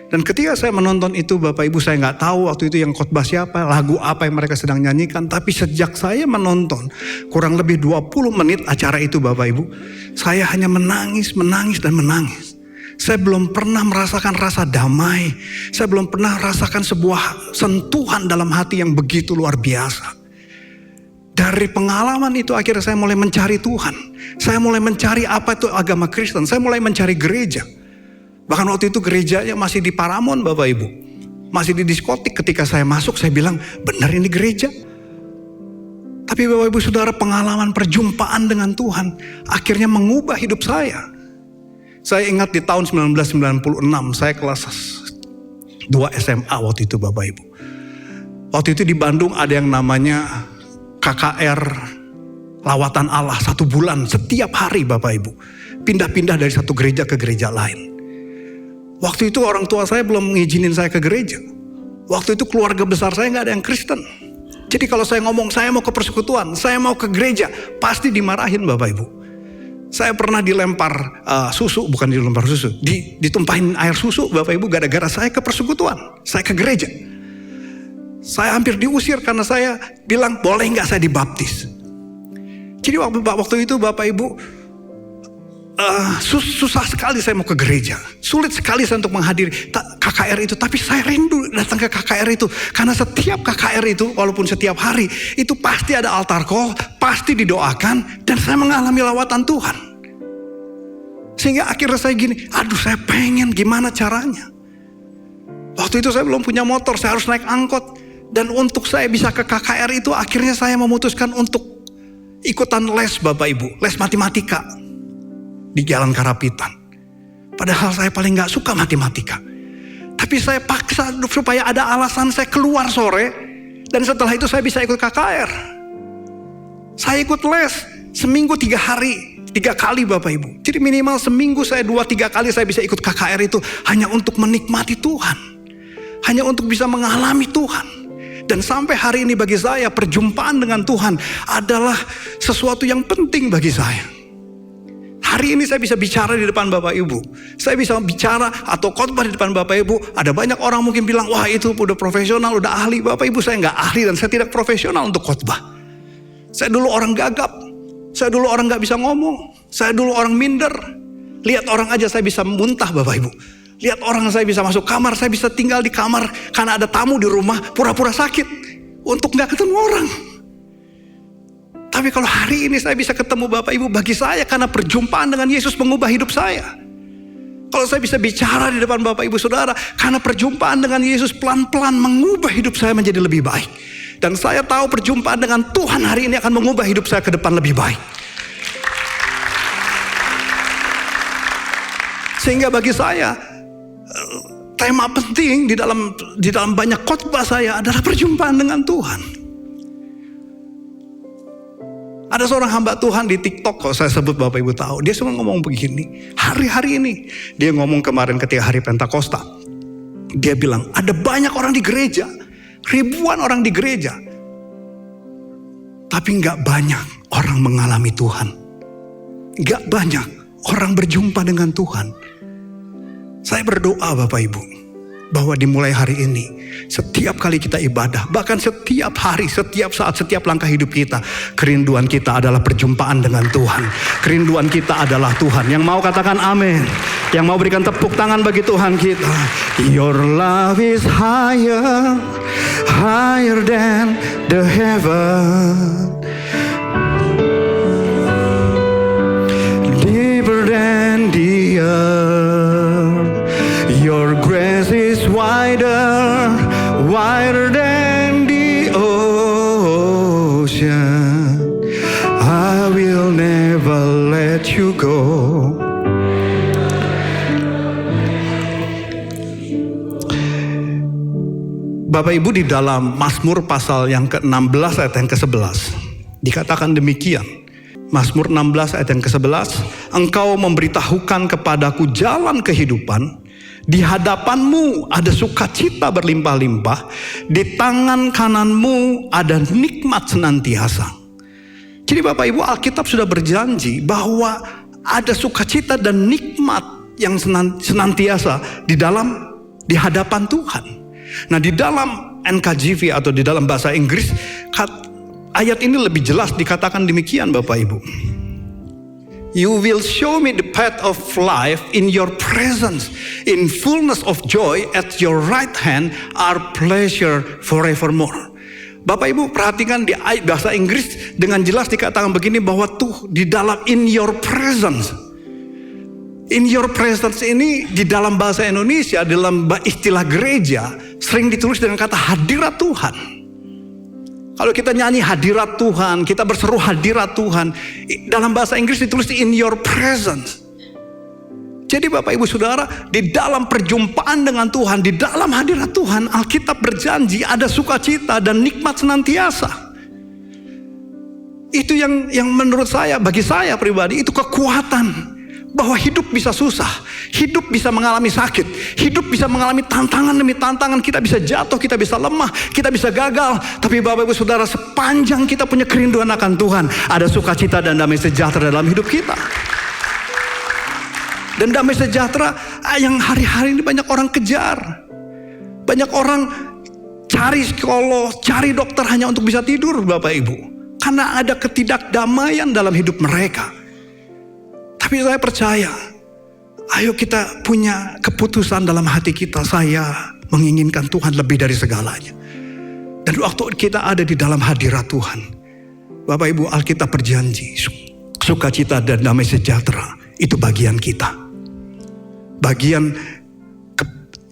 Dan ketika saya menonton itu, Bapak Ibu, saya nggak tahu waktu itu yang khotbah siapa, lagu apa yang mereka sedang nyanyikan. Tapi sejak saya menonton kurang lebih 20 menit acara itu, Bapak Ibu, saya hanya menangis dan menangis. Saya belum pernah merasakan rasa damai. Saya belum pernah rasakan sebuah sentuhan dalam hati yang begitu luar biasa. Dari pengalaman itu akhirnya saya mulai mencari Tuhan. Saya mulai mencari apa itu agama Kristen. Saya mulai mencari gereja. Bahkan waktu itu gerejanya masih di Paramount, Bapak Ibu. Masih di diskotik. Ketika saya masuk, saya bilang, benar ini gereja? Tapi Bapak Ibu Saudara, pengalaman perjumpaan dengan Tuhan akhirnya mengubah hidup saya. Saya ingat di tahun 1996, saya kelas 2 SMA waktu itu, Bapak Ibu. Waktu itu di Bandung ada yang namanya KKR Lawatan Allah 1 bulan setiap hari, Bapak Ibu. Pindah-pindah dari satu gereja ke gereja lain. Waktu itu orang tua saya belum mengizinin saya ke gereja. Waktu itu keluarga besar saya gak ada yang Kristen. Jadi kalau saya ngomong saya mau ke persekutuan, saya mau ke gereja, pasti dimarahin, Bapak Ibu. Saya pernah dilempar susu, bukan dilempar susu, ditumpahin air susu, Bapak Ibu, gara-gara saya ke persekutuan, saya ke gereja. Saya hampir diusir karena saya bilang, boleh nggak saya dibaptis? Jadi waktu itu Bapak Ibu, susah sekali saya mau ke gereja. Sulit sekali saya untuk menghadiri KKR itu. Tapi saya rindu datang ke KKR itu. Karena setiap KKR itu, walaupun setiap hari, itu pasti ada altar call, pasti didoakan, dan saya mengalami lawatan Tuhan. Sehingga akhirnya saya gini, aduh saya pengen, gimana caranya? Waktu itu saya belum punya motor, saya harus naik angkot. Dan untuk saya bisa ke KKR itu, akhirnya saya memutuskan untuk ikutan les, Bapak Ibu, les matematika di Jalan Karapitan. Padahal saya paling gak suka matematika. Tapi saya paksa supaya ada alasan saya keluar sore. Dan setelah itu saya bisa ikut KKR. Saya ikut les seminggu 3 kali, Bapak Ibu. Jadi minimal seminggu saya 2-3 kali saya bisa ikut KKR itu. Hanya untuk menikmati Tuhan. Hanya untuk bisa mengalami Tuhan. Dan sampai hari ini bagi saya perjumpaan dengan Tuhan adalah sesuatu yang penting bagi saya. Hari ini saya bisa bicara di depan Bapak Ibu. Saya bisa bicara atau khotbah di depan Bapak Ibu. Ada banyak orang mungkin bilang, wah itu udah profesional, udah ahli. Bapak Ibu, saya nggak ahli dan saya tidak profesional untuk khotbah. Saya dulu orang gagap. Saya dulu orang nggak bisa ngomong. Saya dulu orang minder. Lihat orang aja saya bisa muntah, Bapak Ibu. Lihat orang saya bisa masuk kamar, saya bisa tinggal di kamar karena ada tamu di rumah, pura-pura sakit untuk nggak ketemu orang. Tapi kalau hari ini saya bisa ketemu Bapak Ibu, bagi saya karena perjumpaan dengan Yesus mengubah hidup saya. Kalau saya bisa bicara di depan Bapak Ibu Saudara, karena perjumpaan dengan Yesus pelan-pelan mengubah hidup saya menjadi lebih baik. Dan saya tahu perjumpaan dengan Tuhan hari ini akan mengubah hidup saya ke depan lebih baik. Sehingga bagi saya, tema penting di dalam banyak khotbah saya adalah perjumpaan dengan Tuhan. Ada seorang hamba Tuhan di TikTok, kalau saya sebut Bapak Ibu tahu, dia cuma ngomong begini, hari-hari ini, dia ngomong kemarin ketika hari Pentakosta, dia bilang, ada banyak orang di gereja, ribuan orang di gereja, tapi gak banyak orang mengalami Tuhan. Gak banyak orang berjumpa dengan Tuhan. Saya berdoa Bapak Ibu, bahwa dimulai hari ini, setiap kali kita ibadah, bahkan setiap hari, setiap saat, setiap langkah hidup kita, kerinduan kita adalah perjumpaan dengan Tuhan. Kerinduan kita adalah Tuhan. Yang mau katakan amin, yang mau berikan tepuk tangan bagi Tuhan kita. Your love is higher, higher than the heaven, deeper than the earth. Your grace is wider, wider than the ocean. I will never let you go. Bapak Ibu, di dalam Mazmur pasal yang ke-16 ayat yang ke-11 dikatakan demikian. Mazmur 16 ayat yang ke-11, Engkau memberitahukan kepadaku jalan kehidupan, Di hadapanmu ada sukacita berlimpah-limpah, di tangan kananmu ada nikmat senantiasa. Jadi Bapak Ibu, Alkitab sudah berjanji bahwa ada sukacita dan nikmat yang senantiasa di hadapan Tuhan. Nah, di dalam NKJV atau di dalam bahasa Inggris, ayat ini lebih jelas dikatakan demikian Bapak Ibu. You will show me the path of life, in your presence, in fullness of joy, at your right hand are pleasure forevermore. Bapak Ibu perhatikan di bahasa Inggris dengan jelas dikatakan begini bahwa tuh di dalam in your presence. In your presence ini di dalam bahasa Indonesia, dalam istilah gereja sering ditulis dengan kata hadirat Tuhan. Kalau kita nyanyi hadirat Tuhan, kita berseru hadirat Tuhan, dalam bahasa Inggris ditulis in your presence. Jadi Bapak Ibu Saudara, di dalam perjumpaan dengan Tuhan, di dalam hadirat Tuhan, Alkitab berjanji ada sukacita dan nikmat senantiasa. Itu yang menurut saya, bagi saya pribadi, itu kekuatan. Bahwa hidup bisa susah, hidup bisa mengalami sakit, hidup bisa mengalami tantangan demi tantangan, kita bisa jatuh, kita bisa lemah, kita bisa gagal. Tapi Bapak Ibu Saudara, sepanjang kita punya kerinduan akan Tuhan, ada sukacita dan damai sejahtera dalam hidup kita. Dan damai sejahtera yang hari-hari ini banyak orang kejar. Banyak orang cari psikolog, cari dokter hanya untuk bisa tidur Bapak Ibu. Karena ada ketidakdamaian dalam hidup mereka. Tapi saya percaya, ayo kita punya keputusan dalam hati kita, saya menginginkan Tuhan lebih dari segalanya. Dan waktu kita ada di dalam hadirat Tuhan, Bapak Ibu, Alkitab berjanji, sukacita dan damai sejahtera, itu bagian kita. Bagian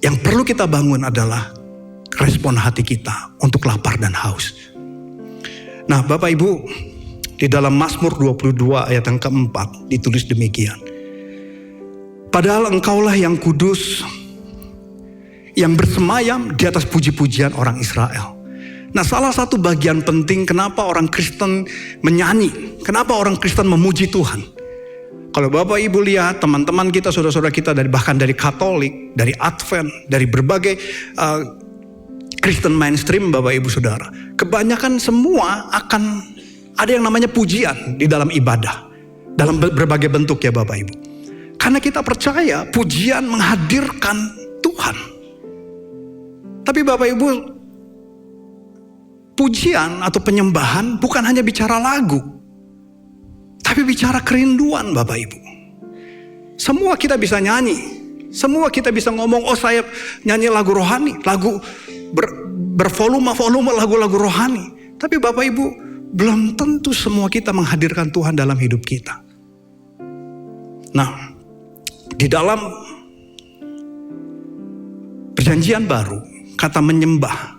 yang perlu kita bangun adalah respon hati kita untuk lapar dan haus. Nah Bapak Ibu, di dalam Mazmur 22 ayat yang keempat ditulis demikian. Padahal engkaulah yang kudus, yang bersemayam di atas puji-pujian orang Israel. Nah salah satu bagian penting kenapa orang Kristen menyanyi, kenapa orang Kristen memuji Tuhan. Kalau Bapak Ibu lihat teman-teman kita, saudara-saudara kita, bahkan dari Katolik, dari Advent, dari berbagai Kristen mainstream Bapak Ibu Saudara, kebanyakan semua akan ada yang namanya pujian di dalam ibadah. Dalam berbagai bentuk ya Bapak Ibu. Karena kita percaya pujian menghadirkan Tuhan. Tapi Bapak Ibu, pujian atau penyembahan bukan hanya bicara lagu. Tapi bicara kerinduan Bapak Ibu. Semua kita bisa nyanyi. Semua kita bisa ngomong, oh saya nyanyi lagu rohani. Lagu bervolume lagu-lagu rohani. Tapi Bapak Ibu, belum tentu semua kita menghadirkan Tuhan dalam hidup kita. Nah, di dalam perjanjian baru, kata menyembah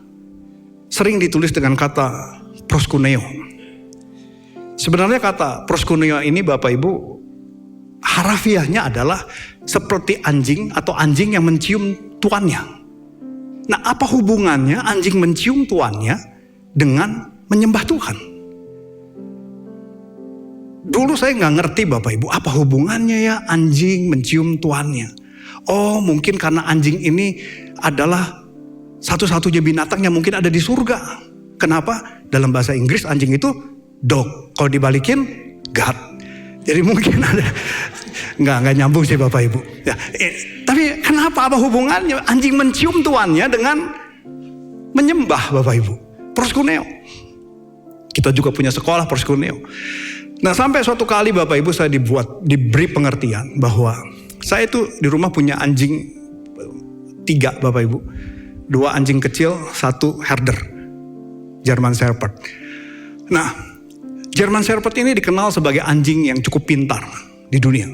sering ditulis dengan kata proskuneo. Sebenarnya kata proskuneo ini Bapak Ibu, harafiahnya adalah seperti anjing atau anjing yang mencium tuannya. Nah, apa hubungannya anjing mencium tuannya dengan menyembah Tuhan? Dulu saya nggak ngerti Bapak Ibu, apa hubungannya ya anjing mencium tuannya. Oh mungkin karena anjing ini adalah satu-satunya binatang yang mungkin ada di surga. Kenapa? Dalam bahasa Inggris anjing itu dog, kalau dibalikin God. Jadi mungkin ada, nggak nyambung sih Bapak Ibu. Ya, tapi kenapa, apa hubungannya anjing mencium tuannya dengan menyembah Bapak Ibu? Proskuneo. Kita juga punya sekolah proskuneo. Nah sampai suatu kali Bapak Ibu saya diberi pengertian bahwa saya itu di rumah punya anjing 3 Bapak Ibu. 2 anjing kecil, 1 herder, German Shepherd. Nah German Shepherd ini dikenal sebagai anjing yang cukup pintar di dunia.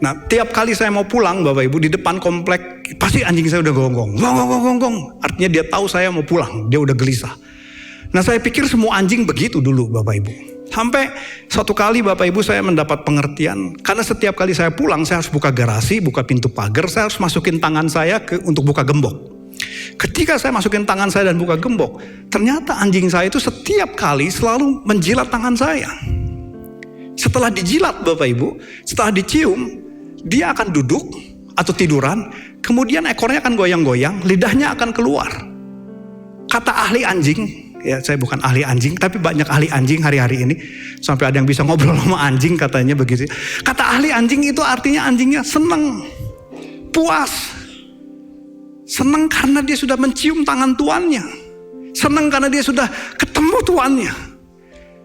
Nah tiap kali saya mau pulang Bapak Ibu, di depan komplek pasti anjing saya udah gonggong. Artinya dia tahu saya mau pulang, dia udah gelisah. Nah saya pikir semua anjing begitu dulu Bapak Ibu. Sampai suatu kali Bapak Ibu saya mendapat pengertian. Karena setiap kali saya pulang saya harus buka garasi, buka pintu pagar. Saya harus masukin tangan saya untuk buka gembok. Ketika saya masukin tangan saya dan buka gembok, ternyata anjing saya itu setiap kali selalu menjilat tangan saya. Setelah dijilat Bapak Ibu, setelah dicium, dia akan duduk atau tiduran. kemudian ekornya akan goyang-goyang, lidahnya akan keluar. Kata ahli anjing, ya saya bukan ahli anjing, tapi banyak ahli anjing hari-hari ini. Sampai ada yang bisa ngobrol sama anjing katanya begitu. Kata ahli anjing itu artinya anjingnya senang, puas. Senang karena dia sudah mencium tangan tuannya. Senang karena dia sudah ketemu tuannya.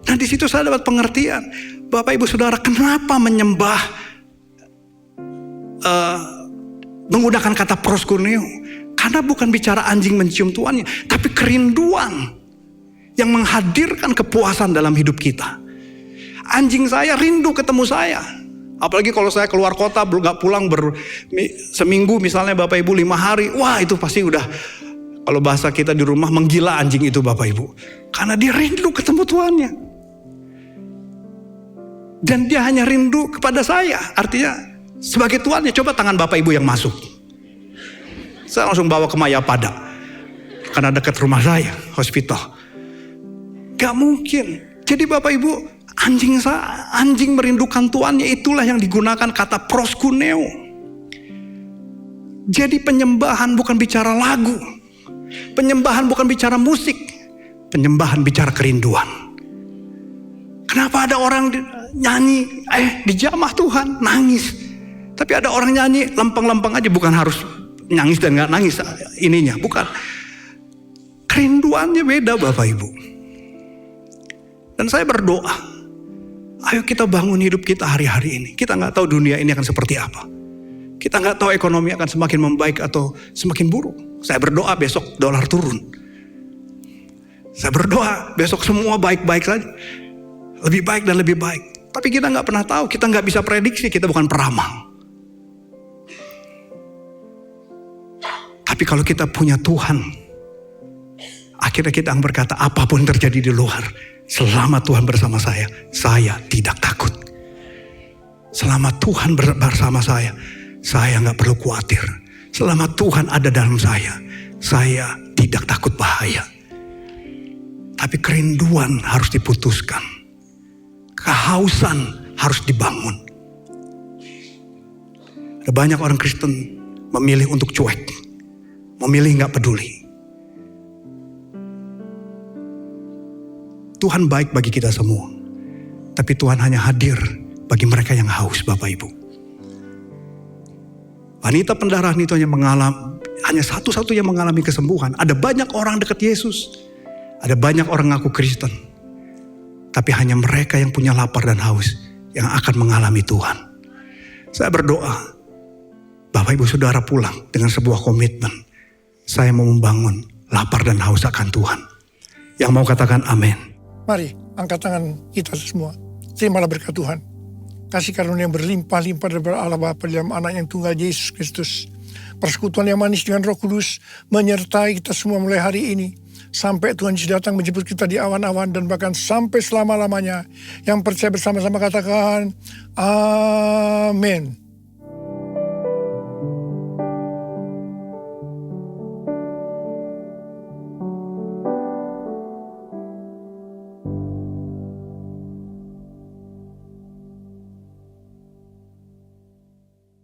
Nah di situ saya dapat pengertian. Bapak Ibu Saudara, kenapa menyembah menggunakan kata proskuneo? Karena bukan bicara anjing mencium tuannya, tapi kerinduan yang menghadirkan kepuasan dalam hidup kita. Anjing saya rindu ketemu saya. Apalagi kalau saya keluar kota, gak pulang seminggu misalnya Bapak Ibu 5 hari. Wah itu pasti udah, kalau bahasa kita di rumah, menggila anjing itu Bapak Ibu. Karena dia rindu ketemu tuannya. Dan dia hanya rindu kepada saya. Artinya sebagai tuannya, coba tangan Bapak Ibu yang masuk. Saya langsung bawa ke Mayapada. Karena dekat rumah saya, hospital. Gak mungkin. Jadi Bapak Ibu, anjing merindukan tuannya, itulah yang digunakan kata proskuneo. Jadi penyembahan bukan bicara lagu. Penyembahan bukan bicara musik. Penyembahan bicara kerinduan. Kenapa ada orang nyanyi, dijamah Tuhan, nangis. Tapi ada orang nyanyi lempeng-lempeng aja, bukan harus nangis dan gak nangis ininya, bukan. Kerinduannya beda Bapak Ibu. Dan saya berdoa, ayo kita bangun hidup kita hari-hari ini. Kita gak tahu dunia ini akan seperti apa. Kita gak tahu ekonomi akan semakin membaik atau semakin buruk. Saya berdoa besok dolar turun. Saya berdoa besok semua baik-baik saja. Lebih baik dan lebih baik. Tapi kita gak pernah tahu, kita gak bisa prediksi, kita bukan peramal. Tapi kalau kita punya Tuhan, akhirnya kita akan berkata, apapun terjadi di luar, selama Tuhan bersama saya tidak takut. Selama Tuhan bersama saya gak perlu khawatir. Selama Tuhan ada dalam saya tidak takut bahaya. Tapi kerinduan harus diputuskan. Kehausan harus dibangun. Ada banyak orang Kristen memilih untuk cuek. Memilih gak peduli. Tuhan baik bagi kita semua. Tapi Tuhan hanya hadir bagi mereka yang haus Bapak Ibu. Wanita pendarahan itu hanya satu-satunya mengalami kesembuhan. Ada banyak orang dekat Yesus. Ada banyak orang ngaku Kristen. Tapi hanya mereka yang punya lapar dan haus yang akan mengalami Tuhan. Saya berdoa, Bapak Ibu Saudara pulang dengan sebuah komitmen. Saya mau membangun lapar dan haus akan Tuhan. Yang mau katakan amin. Mari angkat tangan kita semua. Terimalah berkat Tuhan. Kasih karunia yang berlimpah-limpah dari Allah Bapa dalam anak yang tunggal Yesus Kristus. Persekutuan yang manis dengan Roh Kudus menyertai kita semua mulai hari ini. Sampai Tuhan Yesus datang menjemput kita di awan-awan dan bahkan sampai selama-lamanya. Yang percaya bersama-sama katakan amin.